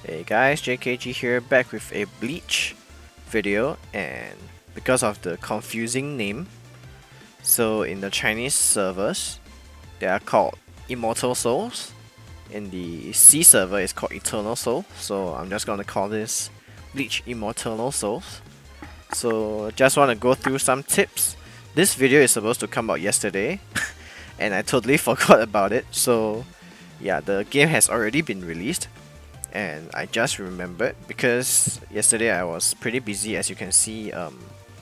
Hey guys, JKG here, back with a Bleach video, and because of the confusing name, so in the Chinese servers, they are called Immortal Souls. In the C server, it's called Eternal Soul, so I'm just gonna call this Bleach Immortal Souls. So just want to go through some tips. This video is supposed to come out yesterday, and I totally forgot about it, so yeah, the game has already been released. And I just remembered because yesterday I was pretty busy, as you can see.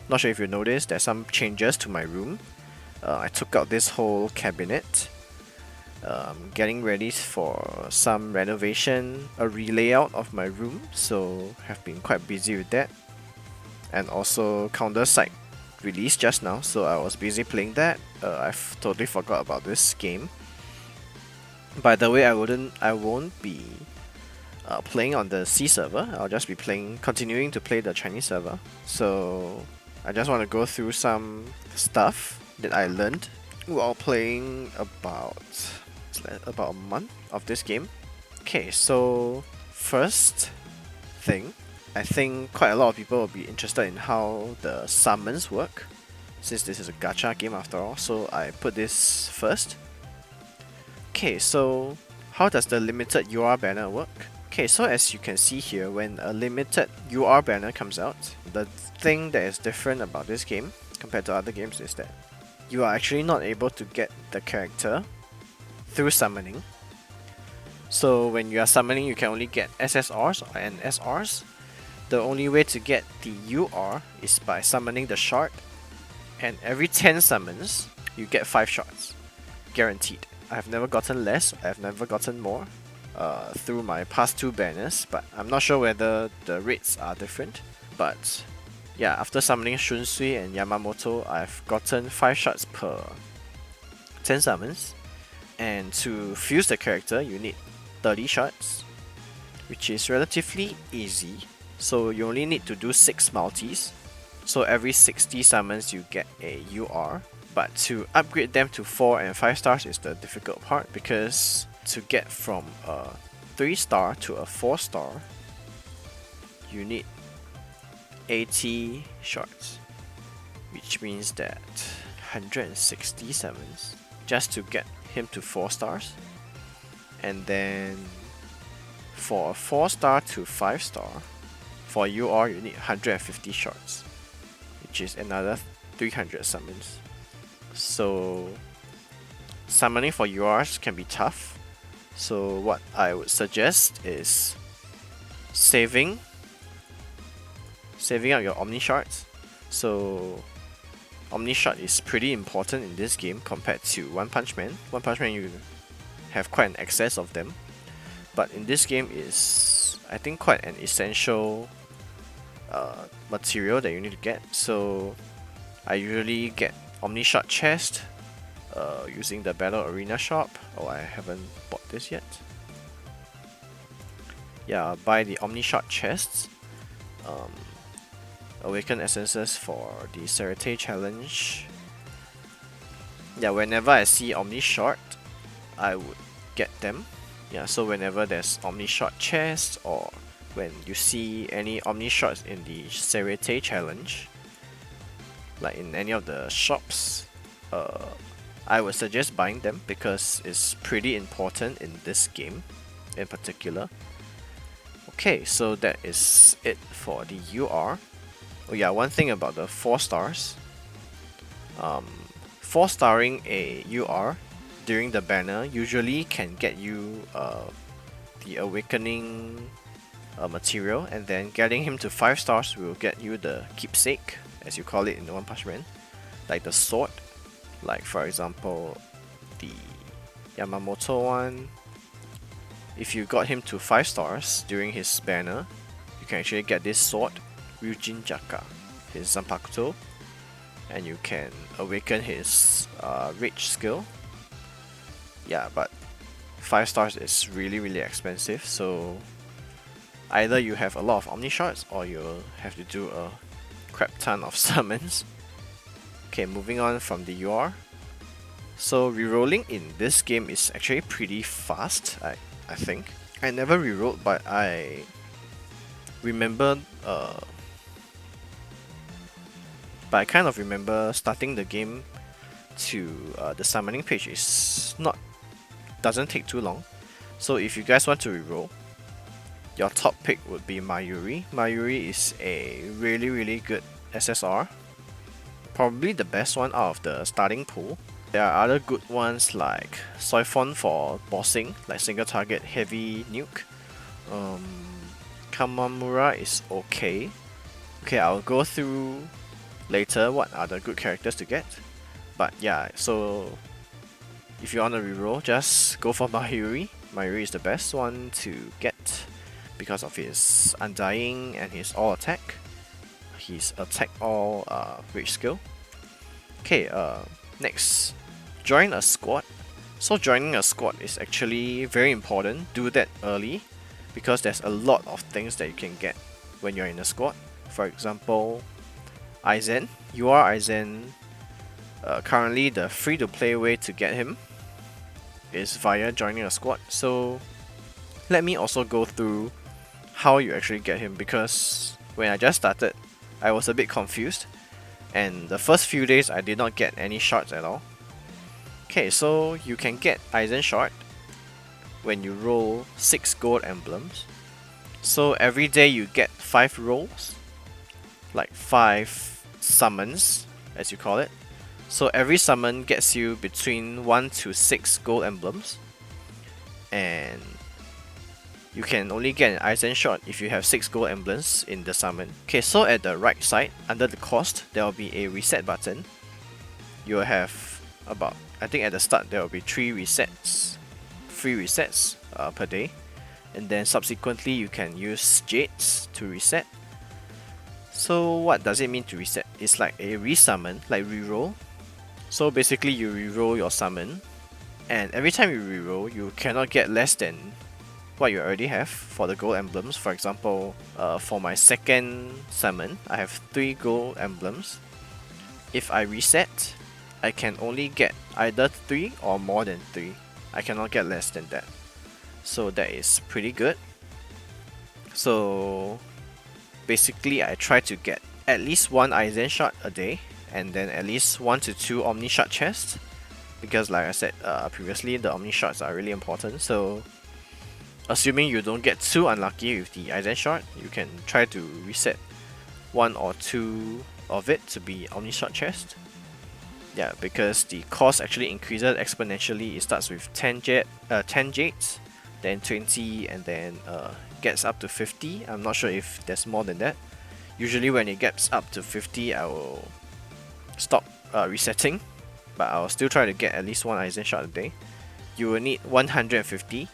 Not sure if you noticed, there's some changes to my room. I took out this whole cabinet, getting ready for some renovation, a relayout of my room, so have been quite busy with that. And also Counter Strike released just now, so I was busy playing that. I've totally forgot about this game. By the way, I won't be playing on the C server. I'll just be continuing to play the Chinese server. So I just want to go through some stuff that I learned while playing about a month of this game. Okay, so first thing, I think quite a lot of people will be interested in how the summons work, since this is a gacha game after all, so I put this first. Okay, so how does the limited UR banner work? Okay, so as you can see here, when a limited UR banner comes out, the thing that is different about this game compared to other games is that you are actually not able to get the character through summoning. So when you are summoning, you can only get SSRs and SRs. The only way to get the UR is by summoning the shard, and every 10 summons, you get 5 shards. Guaranteed. I've never gotten less, I've never gotten more through my past 2 banners, but I'm not sure whether the rates are different. But yeah, after summoning Shunsui and Yamamoto, I've gotten 5 shards per 10 summons. And to fuse the character, you need 30 shards, which is relatively easy. So you only need to do 6 multis. So every 60 summons you get a UR. But to upgrade them to 4 and 5 stars is the difficult part, because to get from a 3 star to a 4 star, you need 80 shards, which means that 160 summons just to get him to 4 stars. And then for a 4 star to 5 star, for UR you need 150 shards, which is another 300 summons. So summoning for URs can be tough. So what I would suggest is saving up your Omni Shards. So Omni Shard is pretty important in this game compared to One Punch Man. One Punch Man, you have quite an excess of them, but in this game is, I think, quite an essential material that you need to get. So I usually get Omni Shard chest using the Battle Arena shop. Oh, I haven't bought this yet. Yeah, buy the Omni Shard chests. Awaken essences for the Serete challenge. Yeah, whenever I see Omni Shard, I would get them. Yeah, so whenever there's Omni Shard chest, or when you see any Omni Shards in the Serete challenge, like in any of the shops, I would suggest buying them because it's pretty important in this game in particular. Okay, so that is it for the UR. Oh yeah, one thing about the 4 stars. 4 starring a UR during the banner usually can get you the awakening material, and then getting him to 5 stars will get you the keepsake, as you call it in One Punch Man, like the sword. Like for example, the Yamamoto one, if you got him to 5 stars during his banner, you can actually get this sword, Ryujin Jaka, his Zanpakuto, and you can awaken his rage skill. Yeah, but 5 stars is really expensive, so either you have a lot of Omni Shards or you'll have to do a crap ton of summons. Okay, moving on from the UR. So rerolling in this game is actually pretty fast, I think. I never rerolled, but I remember but I kind of remember starting the game to the summoning page is doesn't take too long. So if you guys want to reroll, your top pick would be Mayuri. Mayuri is a really good SSR. Probably the best one out of the starting pool. There are other good ones like Soifon for bossing, like single target heavy nuke. Kamamura is okay. Okay, I'll go through later what are the good characters to get. But yeah, so if you want to reroll, just go for Mayuri. Mayuri is the best one to get because of his Undying and his all attack. His attack all rage skill. Okay, next, join a squad. So joining a squad is actually very important. Do that early because there's a lot of things that you can get when you're in a squad. For example, Aizen. You are Aizen. Currently, the free-to-play way to get him is via joining a squad. So let me also go through how you actually get him, because when I just started, I was a bit confused, and the first few days I did not get any shards at all. Okay, so you can get Aizen shard when you roll 6 gold emblems. So every day you get 5 rolls, like 5 summons as you call it. So every summon gets you between 1 to 6 gold emblems, and you can only get an Aizen shot if you have 6 gold emblems in the summon. Okay, so at the right side, under the cost, there will be a reset button. You will have about, I think at the start there will be 3 resets, free resets per day. And then subsequently you can use Jades to reset. So what does it mean to reset? It's like a resummon, like reroll. So basically you reroll your summon, and every time you reroll, you cannot get less than what you already have for the gold emblems. For example, for my second summon, I have 3 gold emblems. If I reset, I can only get either 3 or more than 3. I cannot get less than that. So that is pretty good. So basically I try to get at least 1 Aizen shot a day, and then at least 1 to 2 Omni shot chests, because like I said previously, the Omni shots are really important. So assuming you don't get too unlucky with the Aizen shot, you can try to reset 1 or 2 of it to be Omni shot chest. Yeah, because the cost actually increases exponentially. It starts with 10 jades, then 20, and then gets up to 50. I'm not sure if there's more than that. Usually when it gets up to 50, I will stop resetting, but I'll still try to get at least 1 Aizen shot a day. You will need 150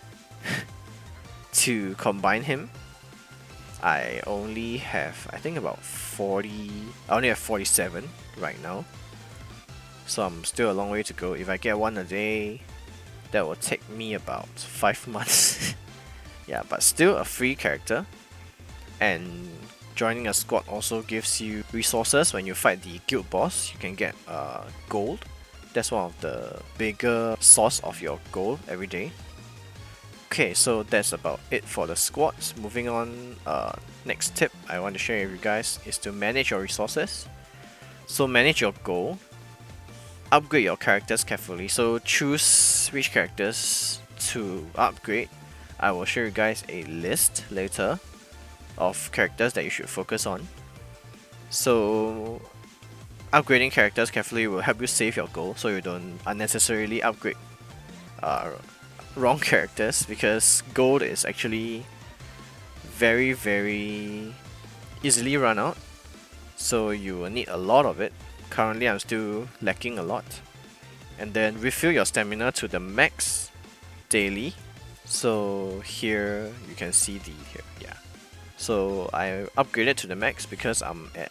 to combine him. I only have, I think, about 40. I only have 47 right now, so I'm still a long way to go. If I get 1 a day, that will take me about 5 months. Yeah, but still a free character. And joining a squad also gives you resources. When you fight the guild boss, you can get gold. That's one of the bigger source of your gold every day. Okay, so that's about it for the squads. Moving on, next tip I want to share with you guys is to manage your resources. So manage your gold, upgrade your characters carefully. So choose which characters to upgrade. I will show you guys a list later of characters that you should focus on. So upgrading characters carefully will help you save your gold, so you don't unnecessarily upgrade wrong characters, because gold is actually very easily run out, so you will need a lot of it. Currently I'm still lacking a lot. And then refill your stamina to the max daily. So here you can see so I upgraded to the max because I'm at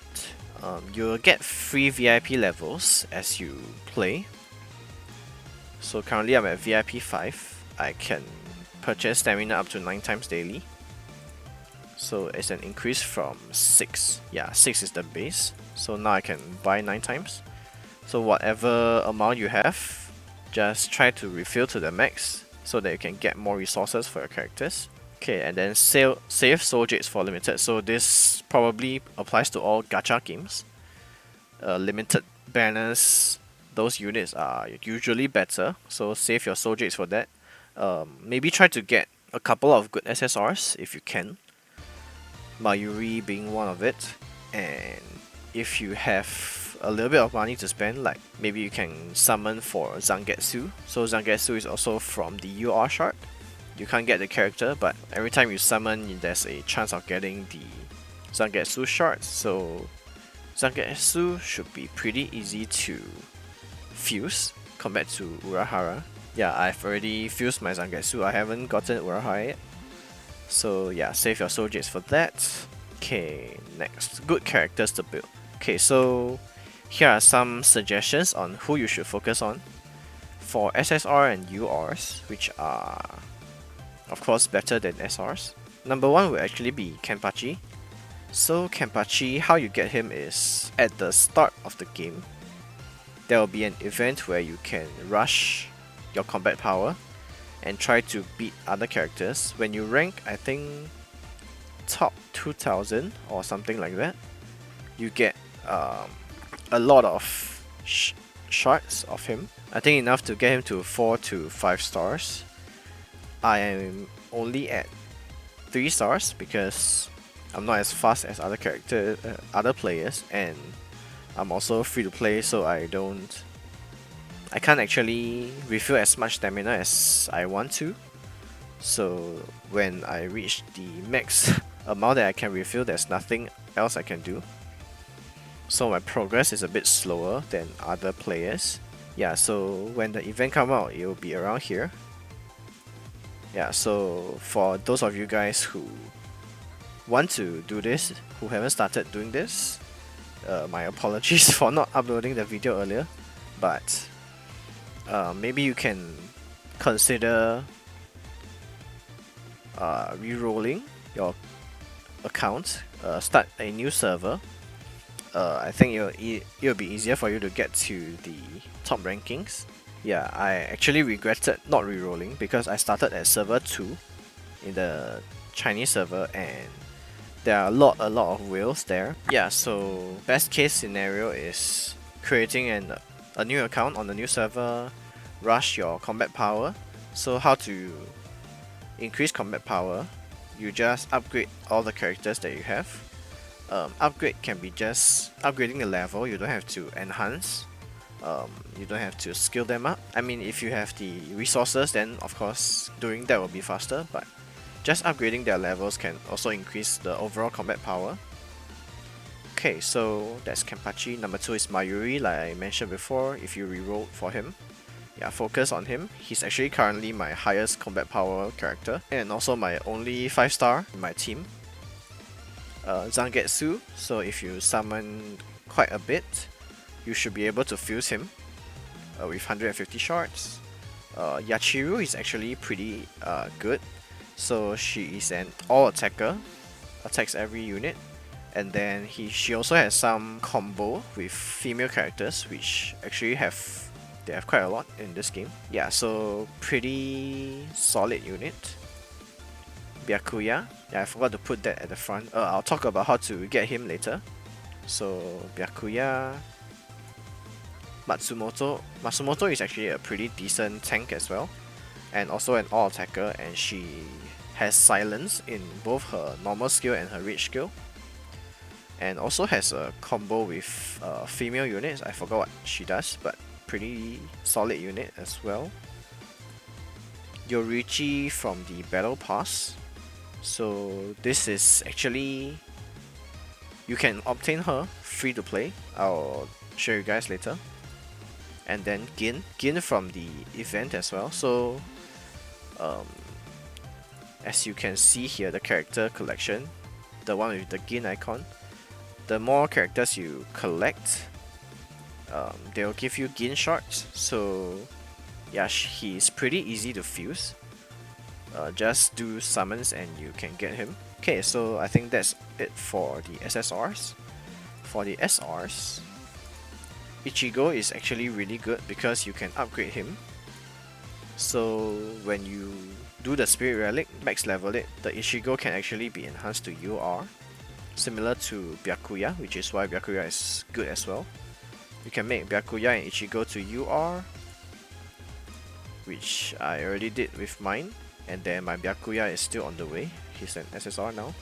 you'll get free VIP levels as you play. So currently I'm at VIP 5. I can purchase stamina up to 9 times daily. So it's an increase from 6. Yeah, 6 is the base. So now I can buy 9 times. So whatever amount you have, just try to refill to the max so that you can get more resources for your characters. Okay, and then save soul jades for limited. So this probably applies to all gacha games. Limited banners, those units are usually better, so save your soul jades for that. Maybe try to get a couple of good SSRs if you can. Mayuri being one of it, and if you have a little bit of money to spend, like maybe you can summon for Zangetsu. So Zangetsu is also from the UR shard. You can't get the character, but every time you summon, there's a chance of getting the Zangetsu shard. So Zangetsu should be pretty easy to fuse compared to Urahara. Yeah, I've already fused my Zangetsu. I haven't gotten Urahara yet. So yeah, save your soul jades for that. Okay, next, good characters to build. Okay, so here are some suggestions on who you should focus on for SSR and URs, which are of course better than SRs. Number one will actually be Kenpachi. So Kenpachi, how you get him is at the start of the game, there will be an event where you can rush your combat power and try to beat other characters. When you rank, I think top 2000 or something like that, you get a lot of shards of him. I think enough to get him to 4 to 5 stars. I am only at 3 stars because I'm not as fast as other players, and I'm also free to play, so I can't actually refill as much stamina as I want to. So when I reach the max amount that I can refill, there's nothing else I can do. So my progress is a bit slower than other players. Yeah, so when the event comes out, it will be around here. Yeah, so for those of you guys who want to do this, who haven't started doing this, my apologies for not uploading the video earlier, but maybe you can consider rerolling your account, start a new server. I think it'll be easier for you to get to the top rankings. Yeah, I actually regretted not rerolling because I started at server 2 in the Chinese server, and there are a lot of whales there. Yeah, so best case scenario is creating a new account on the new server, rush your combat power. So how to increase combat power? You just upgrade all the characters that you have. Upgrade can be just upgrading the level, you don't have to enhance. You don't have to skill them up. I mean, if you have the resources, then of course doing that will be faster, but just upgrading their levels can also increase the overall combat power. Okay, so that's Kenpachi. Number 2 is Mayuri, like I mentioned before, if you reroll for him. Yeah, focus on him. He's actually currently my highest combat power character, and also my only 5-star in my team. Zangetsu, so if you summon quite a bit, you should be able to fuse him with 150 shards. Yachiru is actually pretty good. So she is an all attacker, attacks every unit, and then she also has some combo with female characters, which actually they have quite a lot in this game. Yeah, so pretty solid unit. Byakuya, yeah, I forgot to put that at the front. I'll talk about how to get him later. So Byakuya, Matsumoto is actually a pretty decent tank as well, and also an all attacker, and she has silence in both her normal skill and her rage skill, and also has a combo with female units. I forgot what she does, but pretty solid unit as well. Yoruichi from the battle pass. So this is actually, you can obtain her free to play. I'll show you guys later. And then Gin from the event as well. So as you can see here, the character collection, the one with the Gin icon, the more characters you collect, they'll give you Gin shards. So yeah, he's pretty easy to fuse. Just do summons and you can get him. Okay, so I think that's it for the SSRs. For the SRs, Ichigo is actually really good because you can upgrade him. So when you do the Spirit Relic, max level it, the Ichigo can actually be enhanced to UR, similar to Byakuya, which is why Byakuya is good as well. You can make Byakuya and Ichigo to UR, which I already did with mine, and then my Byakuya is still on the way. He's an SSR now.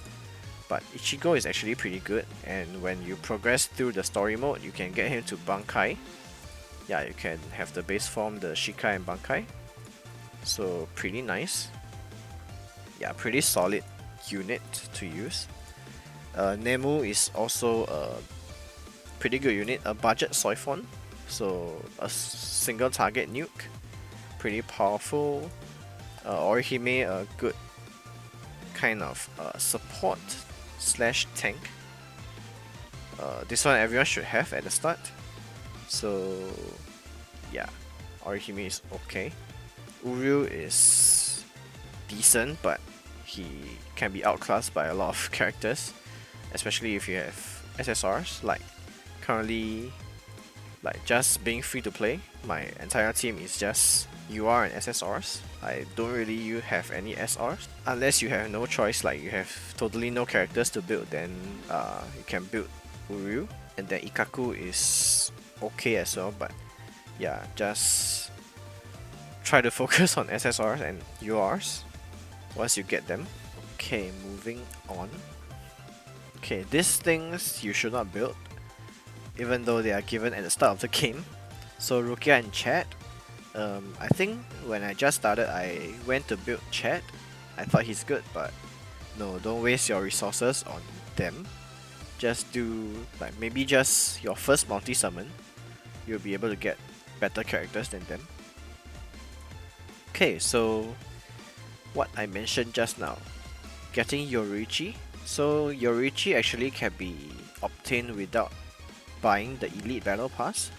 But Ichigo is actually pretty good, and when you progress through the story mode, you can get him to Bankai. Yeah, you can have the base form, the Shikai and Bankai. So pretty nice. Yeah, pretty solid unit to use. Nemu is also a pretty good unit, a budget Soifon, so a single target nuke, pretty powerful. Orihime, a good kind of support slash tank. This one everyone should have at the start. So yeah, Orihime is okay. Uryu is decent, but he can be outclassed by a lot of characters, especially if you have SSRs. Like currently, like just being free to play, my entire team is just UR and SSRs. I don't really have any SRs unless you have no choice, like you have totally no characters to build, then you can build Uryu, and then Ikaku is okay as well, but yeah, just try to focus on SSRs and URs once you get them. Okay, moving on. Okay, these things you should not build, even though they are given at the start of the game. So Rukia and Chad, I think when I just started, I went to build Chad. I thought he's good, but no, don't waste your resources on them. Just do like maybe just your first multi-summon. You'll be able to get better characters than them. Okay, so what I mentioned just now, getting Yoruichi. So Yoruichi actually can be obtained without buying the Elite Battle Pass.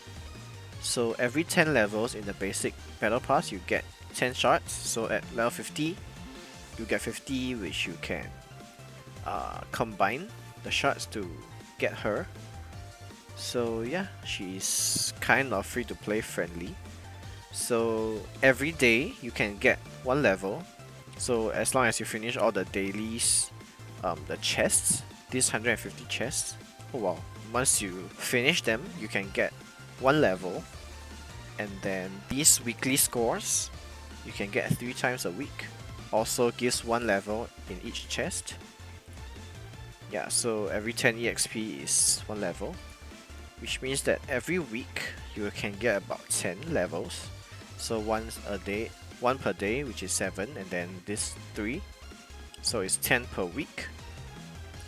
So every 10 levels in the basic Battle Pass you get 10 shards. So at level 50 you get 50, which you can combine the shards to get her. So yeah, she's kind of free to play friendly. So every day you can get one level. So as long as you finish all the dailies, the chests, these 150 chests, oh wow, once you finish them you can get one level, and then these weekly scores you can get 3 times a week, also gives one level in each chest. Yeah, so every 10 EXP is one level, which means that every week you can get about 10 levels. So once a day, 1 per day, which is 7, and then this 3, so it's 10 per week.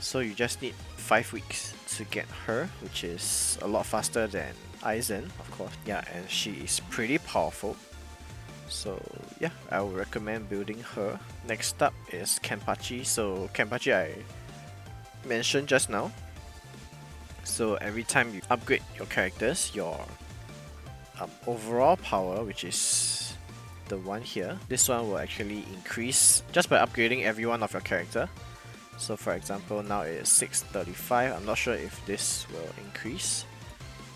So you just need 5 weeks to get her, which is a lot faster than Aizen, of course. Yeah, and she is pretty powerful. So yeah, I would recommend building her. Next up is Kenpachi. So Kenpachi I mentioned just now. So every time you upgrade your characters, your overall power, which is the one here, this one will actually increase just by upgrading every one of your character. So for example, now it is 635. I'm not sure if this will increase,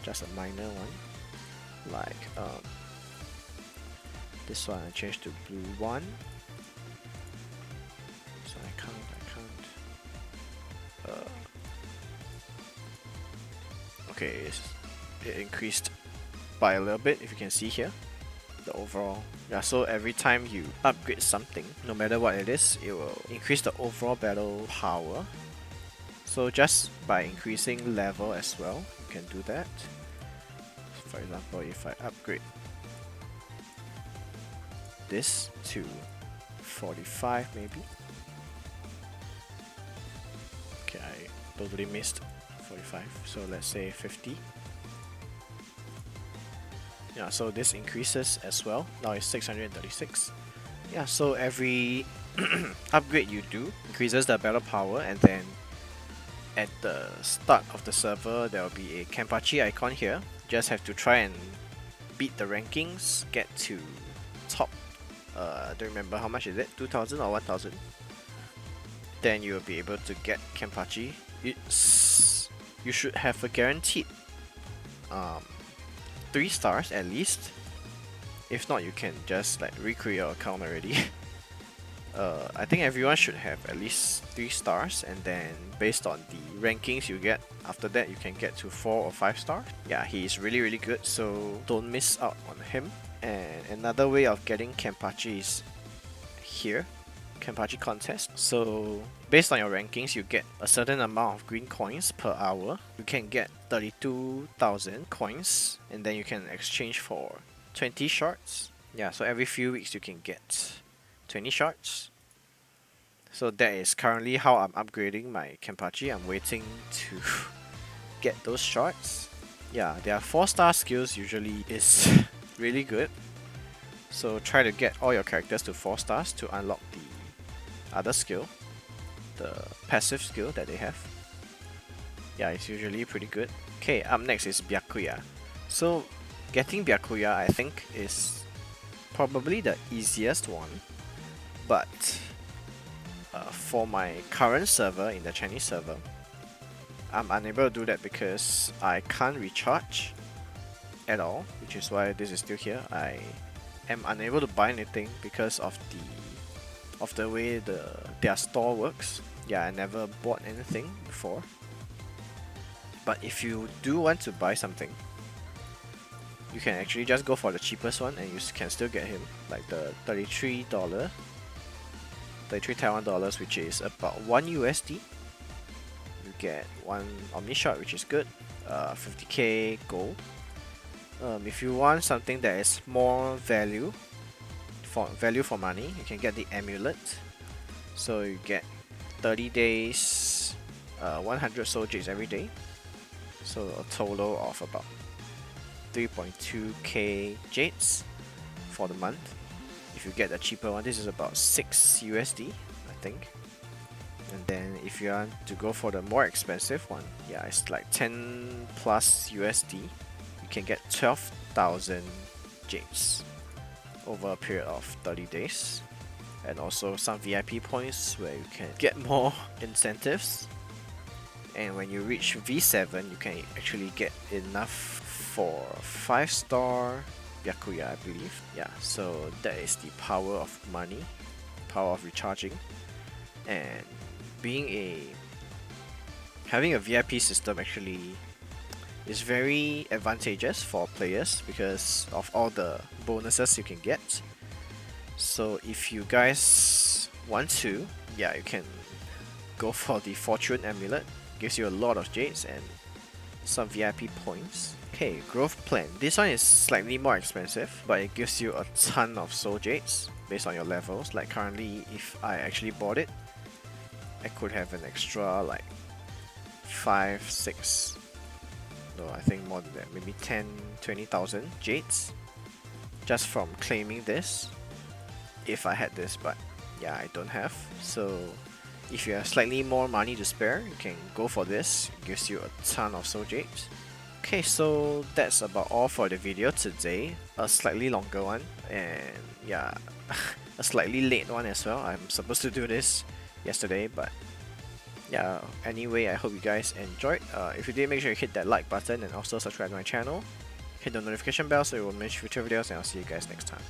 just a minor one. Like this one I changed to blue 1. So I can't. Okay, it increased by a little bit, if you can see here, the overall. Yeah, so every time you upgrade something, no matter what it is, it will increase the overall battle power. So just by increasing level as well, you can do that. For example, if I upgrade this to 45 maybe. Okay, I totally missed 45, so let's say 50. Yeah, so this increases as well. Now it's 636. Yeah, so every upgrade you do increases the battle power, and then at the start of the server there will be a Kenpachi icon here. Just have to try and beat the rankings, get to top, I don't remember how much is it, 2000 or 1000. Then you will be able to get Kenpachi. You should have a guaranteed 3 stars at least. If not, you can just like recreate your account already. I think everyone should have at least 3 stars, and then based on the rankings you get after that, you can get to 4 or 5 stars. Yeah, he is really good, so don't miss out on him. And another way of getting Kenpachi is here, Kenpachi contest. So based on your rankings, you get a certain amount of green coins per hour. You can get 32,000 coins, and then you can exchange for 20 shards. Yeah, so every few weeks you can get 20 shards. So that is currently how I'm upgrading my Kenpachi. I'm waiting to get those shards. Yeah, their 4-star skills usually is really good. So try to get all your characters to 4 stars to unlock the other skill, the passive skill that they have. Yeah, it's usually pretty good. Okay, up next is Byakuya. So getting Byakuya, I think, is probably the easiest one, but for my current server, in the Chinese server, I'm unable to do that because I can't recharge at all, which is why this is still here. I am unable to buy anything because of the way their store works. Yeah, I never bought anything before. But if you do want to buy something, you can actually just go for the cheapest one and you can still get him, like the $33 Taiwan dollars, which is about 1 USD. You get 1 Omni Shot, which is good, 50k gold. If you want something that is more value for money, you can get the amulet. So you get 30 days, 100 soul jades every day. So a total of about 3.2k jades for the month. If you get the cheaper one, this is about 6 USD, I think. And then if you want to go for the more expensive one, yeah, it's like 10 plus USD. You can get 12,000 jades over a period of 30 days. And also some VIP points where you can get more incentives. And when you reach V7, you can actually get enough for 5-star Byakuya, I believe. Yeah, so that is the power of money, power of recharging, and having a VIP system actually is very advantageous for players because of all the bonuses you can get. So if you guys want to, yeah, you can go for the Fortune Amulet. Gives you a lot of jades and some VIP points. Okay, growth plan. This one is slightly more expensive, but it gives you a ton of soul jades based on your levels. Like currently, if I actually bought it, I could have an extra like 5, 6, no, I think more than that, maybe 10, 20,000 jades just from claiming this if I had this, but yeah, I don't have. So if you have slightly more money to spare, you can go for this. It gives you a ton of soul jades. Okay, so that's about all for the video today. A slightly longer one, and yeah, a slightly late one as well. I'm supposed to do this yesterday, but yeah, anyway, I hope you guys enjoyed. If you did, make sure you hit that like button and also subscribe to my channel. Hit the notification bell so you won't miss future videos, and I'll see you guys next time.